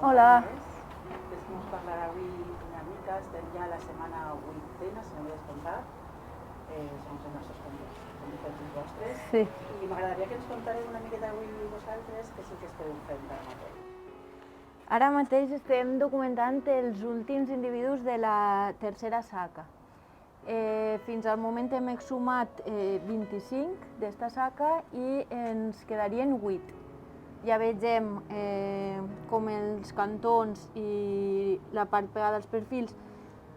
Hola. Ens parlarà avui una mica, estem ja a la setmana 8ena, si no m'ho he descomptat, segons els nostres comptes i vostres. Sí. I m'agradaria que ens contareu una miqueta avui vosaltres què sí que esteu fent ara mateix. Ara mateix estem documentant els últims individus de la tercera saca. Fins al moment hem exhumat 25 d'esta saca i ens quedarien 8. Ja vegem com els cantons i la part pegada als perfils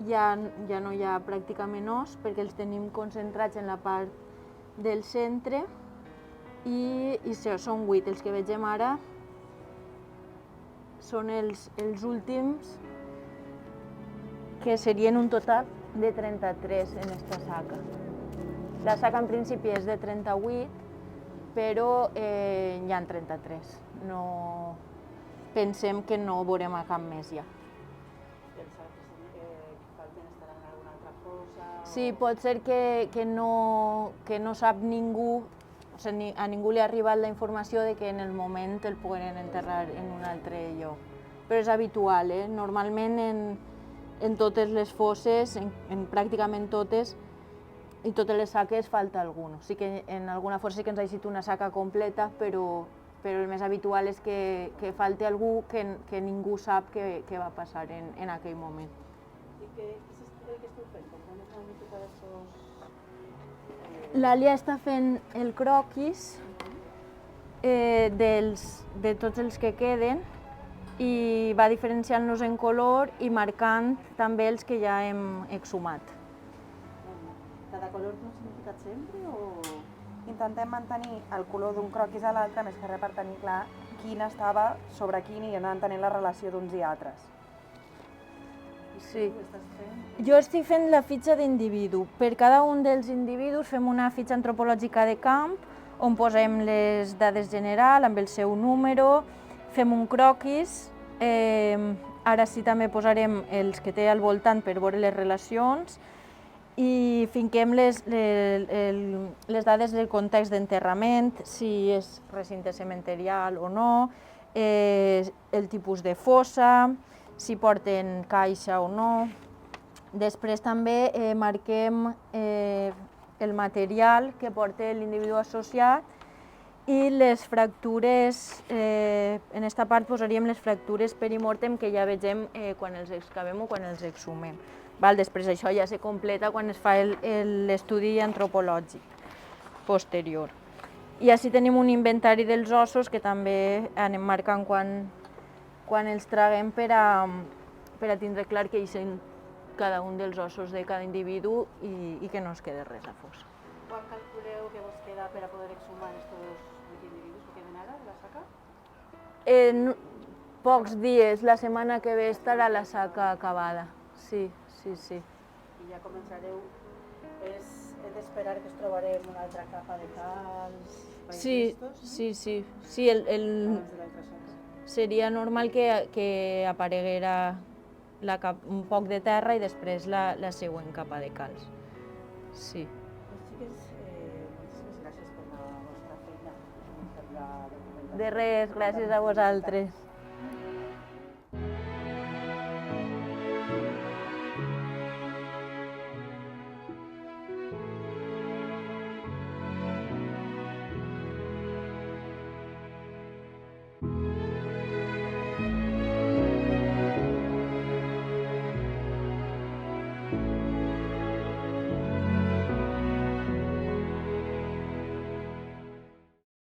ja no hi ha pràcticament os perquè els tenim concentrats en la part del centre i són 8. Els que vegem ara són els últims, que serien un total de 33 en aquesta saca. La saca en principi és de 38, però hi ha 33. No pensem que no veurem a cap més ja. Pensar que falten estar en alguna altra fossa? Sí, pot ser que no sap ningú, o sigui, a ningú li ha arribat la informació de que en el moment el pogueren enterrar en un altre lloc. Però és habitual, normalment en totes les fosses, en pràcticament totes, i totes les saques falta algun. O sigui que en alguna fossa sí que ens ha eixit una saca completa, però el més habitual és que falti algú que ningú sap què va passar en aquell moment. I què esteu fent? Conta'ns una miqueta d'aixòs. L'Àlia està fent el croquis de tots els que queden i va diferenciant-los en color i marcant també els que ja hem exhumat. Cada color té un significat sempre o...? Intentem mantenir el color d'un croquis a l'altre, més que res per tenir clar quin estava sobre quin i anar entenent la relació d'uns i altres. Sí. Jo estic fent la fitxa d'individu. Per cada un dels individus fem una fitxa antropològica de camp on posem les dades generals amb el seu número, fem un croquis, ara sí també posarem els que té al voltant per veure les relacions i finquem les dades del context d'enterrament, si és recinte cementerial o no, el tipus de fossa, si porten caixa o no. Després també marquem el material que porta l'individu associat i les fractures, en aquesta part posaríem les fractures perimortem que ja vegem quan els excavem o quan els exhumem. Després això ja se completa quan es fa l'estudi antropològic posterior. I així tenim un inventari dels ossos que també anem marcant quan els traguem per a tindre clar que hi són cada un dels ossos de cada individu i que no es quede res a fossa. Quan calculeu que vos queda per a poder exhumar estos 8 individus que queden ara de la saca? En pocs dies, la setmana que ve estarà la saca acabada. Sí. I ja començareu, és d'esperar que us trobarem una altra capa de calç? Sí. Seria normal que apareguera un poc de terra i després la següent capa de calç. Sí. Xiques, moltíssimes gràcies per la vostra feina, per la documentació. De res, gràcies a vosaltres.